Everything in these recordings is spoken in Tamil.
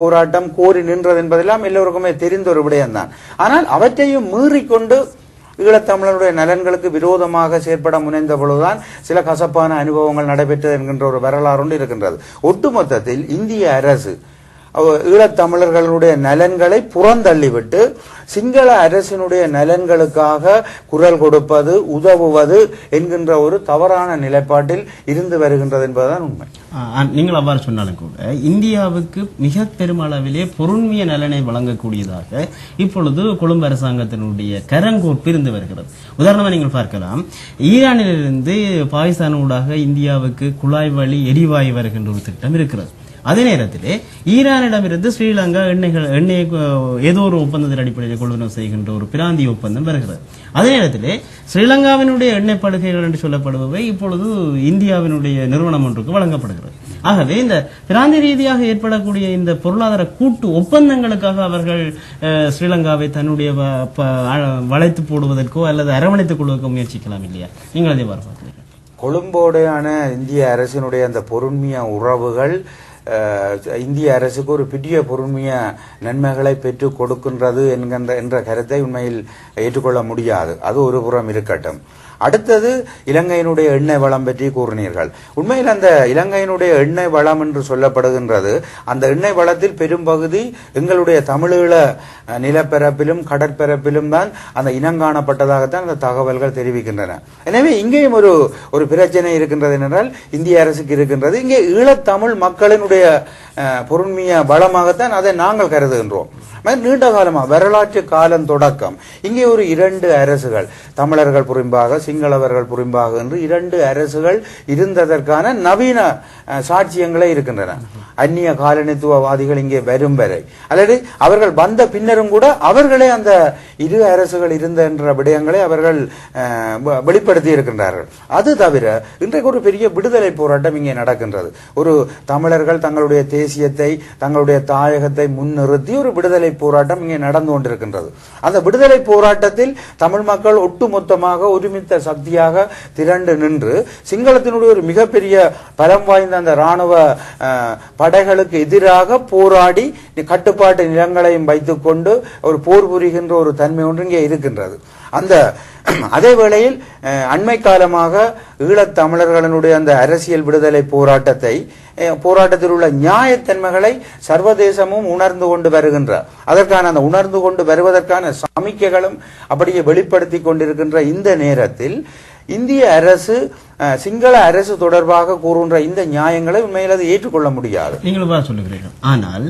போராட்டம் கோரி நின்றது என்பதெல்லாம் எல்லோருக்குமே தெரிந்த ஒரு விடயம்தான். ஆனால் அவற்றையும் மீறிக்கொண்டு ஈழத்தமிழருடைய நலன்களுக்கு விரோதமாக செயற்பட முனைந்த பொழுதுதான் சில கசப்பான அனுபவங்கள் நடைபெற்றது என்கின்ற ஒரு வரலாறு ஒன்று இருக்கின்றது. ஒட்டுமொத்தத்தில் இந்திய அரசு ஈழத்தமிழர்களுடைய நலன்களை புறந்தள்ளிவிட்டு சிங்கள அரசினுடைய நலன்களுக்காக குரல் கொடுப்பது உதவுவது என்கின்ற ஒரு தவறான நிலைப்பாட்டில் இருந்து வருகின்றது என்பதுதான் உண்மை. நீங்கள் அவ்வாறு சொன்னாலும் கூட இந்தியாவுக்கு மிக பெருமளவிலே பொருண்மைய நலனை வழங்கக்கூடியதாக இப்பொழுது கொழும்பு அரசாங்கத்தினுடைய கரங்கோப்பு இருந்து வருகிறது. உதாரணமாக நீங்கள் பார்க்கலாம், ஈரானிலிருந்து பாகிஸ்தானூடாக இந்தியாவுக்கு குழாய் வழி எரிவாயு வருகின்ற ஒரு திட்டம் இருக்கிறது. அதே நேரத்திலே ஈரானிடமிருந்து ஸ்ரீலங்கா எண்ணெய் ஏதோ ஒரு ஒப்பந்தத்தின் அடிப்படையில் கொள்வனவு செய்கின்ற ஒரு பிராந்திய ஒப்பந்தம் வருகிறது. அதே நேரத்திலே ஸ்ரீலங்காவினுடைய எண்ணெய் படுகைகள் என்று சொல்லப்படுபவை இப்பொழுது இந்தியாவினுடைய நிறுவனம் ஒன்றுக்கு வழங்கப்படுகிறது. ஆகவே இந்த பிராந்திய ரீதியாக ஏற்படக்கூடிய இந்த பொருளாதார கூட்டு ஒப்பந்தங்களுக்காக அவர்கள் ஸ்ரீலங்காவை தன்னுடைய வளைத்து போடுவதற்கோ அல்லது அரவணைத்துக் கொள்வதற்கோ முயற்சிக்கலாம் இல்லையா? நீங்கள் அதே பார்க்கிறீர்கள். கொழும்போடையான இந்திய அரசினுடைய அந்த பொருண்மைய உறவுகள் இந்திய அரசுக்கு ஒரு பெரிய பொறுமைய நன்மைகளை பெற்றுக் கொடுக்கின்றது என்ற கருத்தை உண்மையில் ஏற்றுக்கொள்ள முடியாது. அது ஒரு புறம் இருக்கட்டும். அடுத்தது இலங்கையினுடைய எண்ணெய் வளம் பற்றி கூறினீர்கள். உண்மையில் அந்த இலங்கையினுடைய எண்ணெய் வளம் என்று சொல்லப்படுகின்றது. அந்த எண்ணெய் வளத்தில் பெரும்பகுதி எங்களுடைய தமிழீழ நிலப்பரப்பிலும் கடற்பரப்பிலும் தான் அந்த இனங்காணப்பட்டதாகத்தான் அந்த தகவல்கள் தெரிவிக்கின்றன. எனவே இங்கேயும் ஒரு பிரச்சனை இருக்கின்றது என்றால் இந்திய அரசுக்கு இருக்கின்றது. இங்கே ஈழத்தமிழ் மக்களினுடைய பொருண்மைய வளமாகத்தான் அதை நாங்கள் கருதுகின்றோம். நீண்ட காலமாக வரலாற்று காலம் தொடக்கம் இங்கே ஒரு 2 அரசுகள், தமிழர்கள் புறம்பாக சிங்களவர்கள் புறம்பாக என்று 2 அரசுகள் இருந்ததற்கான நவீன சாட்சியங்களே இருக்கின்றன. அந்நிய காலனித்துவவாதிகள் இங்கே வரும் வரை அல்லது அவர்கள் வந்த பின்னரும் கூட அவர்களே அந்த 2 அரசுகள் இருந்த என்ற விடயங்களை அவர்கள் வெளிப்படுத்தி இருக்கின்றார்கள். அது தவிர இன்றைக்கு ஒரு பெரிய விடுதலை போராட்டம் இங்கே நடக்கின்றது. ஒரு தமிழர்கள் தங்களுடைய தேசியத்தை தங்களுடைய தாயகத்தை முன்னிறுத்தி ஒரு விடுதலை போராட்டம் இங்கே நடந்து கொண்டிருக்கின்றது. அந்த விடுதலை போராட்டத்தில் தமிழ் மக்கள் ஒட்டுமொத்தமாக ஒருமித்த சக்தியாக திரண்டு நின்று சிங்களத்தினுடைய ஒரு மிகப்பெரிய பலம் வாய்ந்த அந்த ராணுவ படைகளுக்கு எதிராக போராடி கட்டுப்பாட்டு நிலங்களையும் வைத்துக் கொண்டு ஒரு போர் புரிகின்ற ஒரு தன்மை ஒன்று இங்கே இருக்கின்றது. அதே வேளையில் அண்மை காலமாக ஈழத்தமிழர்களுடைய அந்த அரசியல் விடுதலை போராட்டத்தில் உள்ள நியாயத்தன்மைகளை சர்வதேசமும் உணர்ந்து கொண்டு வருகின்ற அதற்கான அந்த உணர்ந்து கொண்டு வருவதற்கான சமிக்கைகளும் அப்படியே வெளிப்படுத்தி கொண்டிருக்கின்ற இந்த நேரத்தில் இந்திய அரசு சிங்கள அரசு தொடர்பாக கூறுகின்ற இந்த நியாயங்களை உண்மையில் அதை ஏற்றுக்கொள்ள முடியாது. நீங்கள் சொல்லுகிறீர்கள். ஆனால்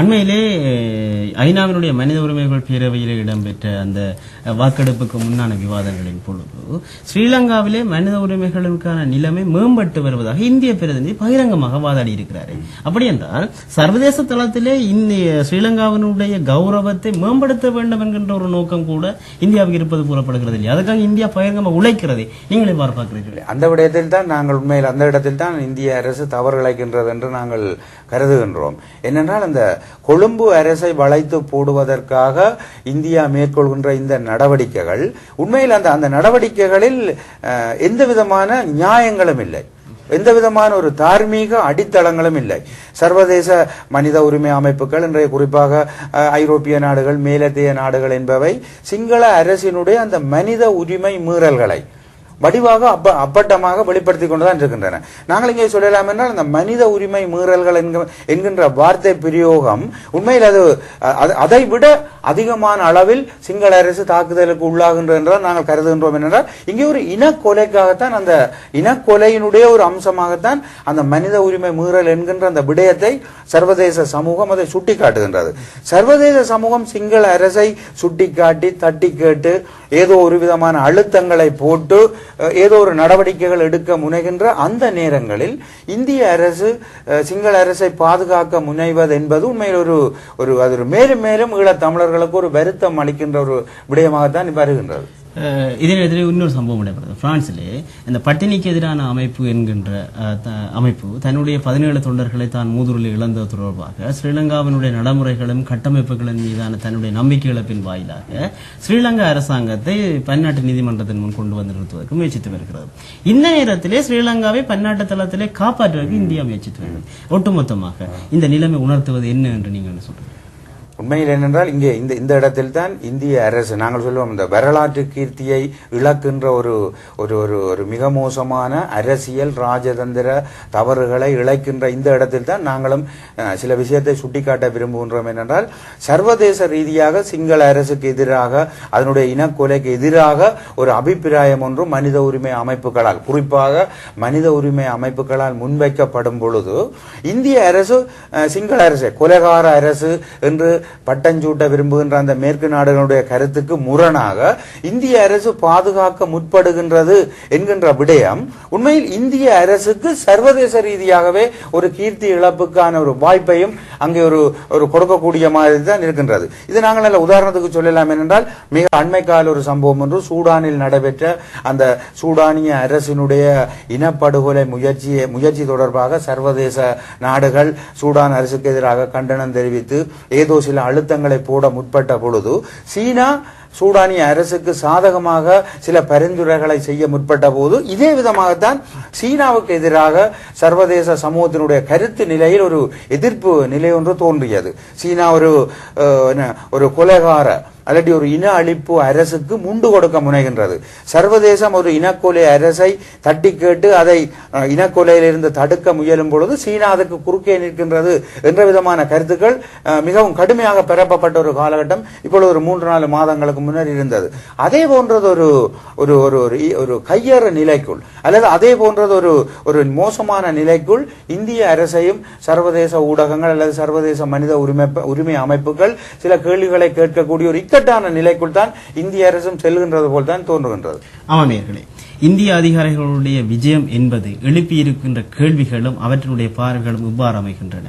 அண்மையிலே ஐநாவினுடைய மனித உரிமைகள் பேரவையில் இடம்பெற்ற அந்த வாக்கெடுப்புக்கு முன்னான விவாதங்களின் பொழுது ஸ்ரீலங்காவிலே மனித உரிமைகளுக்கான நிலைமை மேம்பட்டு வருவதாக இந்திய பிரதிநிதி பகிரங்கமாக வாதாடி இருக்கிறார். அப்படி என்றால் சர்வதேச தளத்திலே ஸ்ரீலங்காவினுடைய கௌரவத்தை மேம்படுத்த வேண்டும் என்கின்ற ஒரு நோக்கம் கூட இந்தியாவுக்கு இருப்பது கூறப்படுகிறது இல்லையா? அதுக்காக இந்தியா பகிரங்கமாக உழைக்கிறது. நீங்களே பார்ப்ப அந்த விடயத்தில் தான் நாங்கள் உண்மையில் அந்த இடத்தில் தான் இந்திய அரசு தவறு இழைக்கின்றது என்று நாங்கள் கருதுகின்றோம். என்னென்றால் அந்த கொழும்பு அரசை வளைத்து போடுவதற்காக இந்தியா மேற்கொள்கின்ற இந்த நடவடிக்கைகள் உண்மையில் அந்த நடவடிக்கைகளில் எந்த விதமான நியாயங்களும் இல்லை, எந்த விதமான ஒரு தார்மீக அடித்தளங்களும் இல்லை. சர்வதேச மனித உரிமை அமைப்புகள் இன்றைய குறிப்பாக ஐரோப்பிய நாடுகள் மேலத்தைய நாடுகள் என்பவை சிங்கள அரசினுடைய அந்த மனித உரிமை மீறல்களை வடிவாக அப்பட்டமாக வெளிப்படுத்திக் கொண்டுதான் இருக்கின்றன. நாங்கள் இங்கே சொல்லலாம் என்றால் அந்த மனித உரிமை மீறல்கள் என்கின்ற வார்த்தை பிரயோகம் உண்மையில் அதை விட அதிகமான அளவில் சிங்கள அரசு தாக்குதலுக்கு உள்ளாகின்றது என்றால் நாங்கள் கருதுகின்றோம். என்றால் இங்கே ஒரு இனக்கொலைக்காகத்தான் அந்த இனக்கொலையினுடைய ஒரு அம்சமாகத்தான் அந்த மனித உரிமை மீறல் என்கின்ற அந்த விடயத்தை சர்வதேச சமூகம் அதை சுட்டிக்காட்டுகின்றது. சர்வதேச சமூகம் சிங்கள அரசை சுட்டிக்காட்டி தட்டி கேட்டு ஏதோ ஒரு விதமான அழுத்தங்களை போட்டு ஏதோ ஒரு நடவடிக்கைகள் எடுக்க முனைகின்ற அந்த நேரங்களில் இந்திய அரசு சிங்கள அரசை பாதுகாக்க முனைவது என்பது உண்மையில் ஒரு மேலும் மேலும் ஈழத் தமிழர்களுக்கு ஒரு வருத்தம் அளிக்கின்ற ஒரு விடயமாகத்தான் வருகின்றது. இதே நேரத்தில் இன்னொரு சம்பவம் நடைபெறுது. பிரான்சிலே இந்த பட்டினிக்கு எதிரான அமைப்பு என்கின்ற அமைப்பு தன்னுடைய 17 தொண்டர்களை தான் மூதூரில் இழந்தது தொடர்பாக ஸ்ரீலங்காவினுடைய நடைமுறைகளும் கட்டமைப்புகளின் மீதான தன்னுடைய நம்பிக்கை இழப்பின் வாயிலாக ஸ்ரீலங்கா அரசாங்கத்தை பன்னாட்டு நீதிமன்றத்தின் முன் கொண்டு வந்து நிறுத்துவதற்கு முயற்சித்து வருகிறது. இந்த நேரத்திலே ஸ்ரீலங்காவை பன்னாட்டு தளத்திலே காப்பாற்றுவதற்கு இந்தியா முயற்சித்து வருகிறது. ஒட்டுமொத்தமாக இந்த நிலைமை உணர்த்துவது என்ன என்று நீங்கள் என்ன சொல்றீங்க? உண்மையில் என்னென்றால் இங்கே இந்த இடத்தில் தான் இந்திய அரசு நாங்கள் சொல்லுவோம் இந்த வரலாற்று கீர்த்தியை இழக்கின்ற ஒரு ஒரு ஒரு ஒரு மிக மோசமான அரசியல் ராஜதந்திர தவறுகளை இழைக்கின்ற இந்த இடத்தில் தான் நாங்களும் சில விஷயத்தை சுட்டிக்காட்ட விரும்புகின்றோம். என்னென்றால் சர்வதேச ரீதியாக சிங்கள அரசுக்கு எதிராக அதனுடைய இனக்கொலைக்கு எதிராக ஒரு அபிப்பிராயம் ஒன்று மனித உரிமை அமைப்புகளால் குறிப்பாக மனித உரிமை அமைப்புகளால் முன்வைக்கப்படும் பொழுது இந்திய அரசு சிங்கள அரசு கொலைகார அரசு என்று பட்டஞ்சூட்ட விரும்புகின்ற அந்த மேற்கு நாடுகளுடைய கருத்துக்கு முரணாக இந்திய அரசு பாதுகாக்க முற்படுகின்றது என்கின்ற விடயம் உண்மையில் இந்திய அரசுக்கு சர்வதேச ரீதியாகவே ஒரு கீர்த்தி இழப்புக்கான ஒரு வாய்ப்பையும் அங்கே ஒரு கொடுக்கக்கூடிய மாதிரி தான் இருக்கின்றது. இது நாங்கள் நல்ல உதாரணத்துக்கு சொல்லலாம். என்னென்றால் மிக அண்மை கால ஒரு சம்பவம் ஒன்று சூடானில் நடைபெற்ற அந்த சூடானிய அரசினுடைய இனப்படுகொலை முயற்சி தொடர்பாக சர்வதேச நாடுகள் சூடான் அரசுக்கு எதிராக கண்டனம் தெரிவித்து ஏதோ சில அழுத்தங்களை போட முற்பட்ட பொழுது சீனா சூடானிய அரசுக்கு சாதகமாக சில பரிந்துரைகளை செய்ய முற்பட்ட போது இதே விதமாகத்தான் சீனாவுக்கு எதிராக சர்வதேச சமூகத்தினுடைய கருத்து நிலையில் ஒரு எதிர்ப்பு நிலை ஒன்று தோன்றியது. சீனா ஒரு கொலைகார அல்லது ஒரு இன அழிப்பு அரசுக்கு முண்டு கொடுக்க முனைகின்றது. சர்வதேசம் ஒரு இனக்கொலை அரசை தட்டி கேட்டு அதை இனக்கொலையிலிருந்து தடுக்க முயலும் பொழுது சீனா அதுக்கு குறுக்கே நிற்கின்றது என்ற விதமான கருத்துக்கள் மிகவும் கடுமையாக பெறப்பட்ட ஒரு காலகட்டம் இப்பொழுது ஒரு 3-4 மாதங்களுக்கு முன்னர் இருந்தது. அதே போன்றது ஒரு கையற நிலைக்குள் அல்லது அதே போன்றது ஒரு மோசமான நிலைக்குள் இந்திய அரசையும் சர்வதேச ஊடகங்கள் அல்லது சர்வதேச மனித உரிமை அமைப்புகள் சில கேள்விகளை கேட்கக்கூடிய ஒரு இக்கட்டான நிலைக்குள் தான் இந்திய அரசும் செல்கின்றது போல் தான் தோன்றுகின்றது. ஆமாம், இந்திய அதிகாரிகளுடைய விஜயம் என்பது எழுப்பியிருக்கின்ற கேள்விகளும் அவற்றினுடைய பார்வைகளும் இவ்வாறு அமைகின்றன.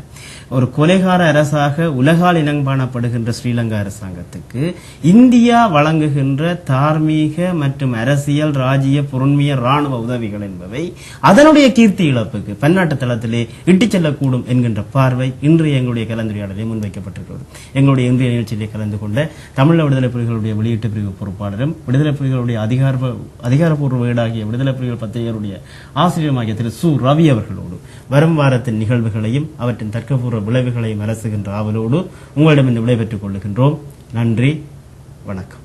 ஒரு கொலைகார அரசாக உலகால் இனங்காணப்படுகின்ற ஸ்ரீலங்கா அரசாங்கத்துக்கு இந்தியா வழங்குகின்ற தார்மீக மற்றும் அரசியல் ராஜ்ய பொருண்மைய ராணுவ உதவிகள் என்பவை அதனுடைய கீர்த்தி இழப்புக்கு பன்னாட்டு தளத்திலே இட்டுச் செல்லக்கூடும் என்கின்ற பார்வை இன்றைய எங்களுடைய கலந்துரையாடலை முன்வைக்கப்பட்டிருக்கிறது. எங்களுடைய இன்றைய நிகழ்ச்சியிலே கலந்து கொண்ட தமிழ் விடுதலை புலிகளுடைய வெளியீட்டு பிரிவு பொறுப்பாளரும் விடுதலை புலிகளுடைய அதிகாரப்பூர்வ வீடாகிய விடுதலை புலிகள் பத்திரிகையுடைய ஆசிரியருமாகிய திரு சு ரவி அவர்களோடு வரும் வாரத்தின் நிகழ்வுகளையும் அவற்றின் தர்க்கபூர்வ விளைவுகளையும் அரசுகின்ற ஆவலோடு உங்களிடமிருந்து விடைபெற்றுக் கொள்ளுகின்றோம். நன்றி, வணக்கம்.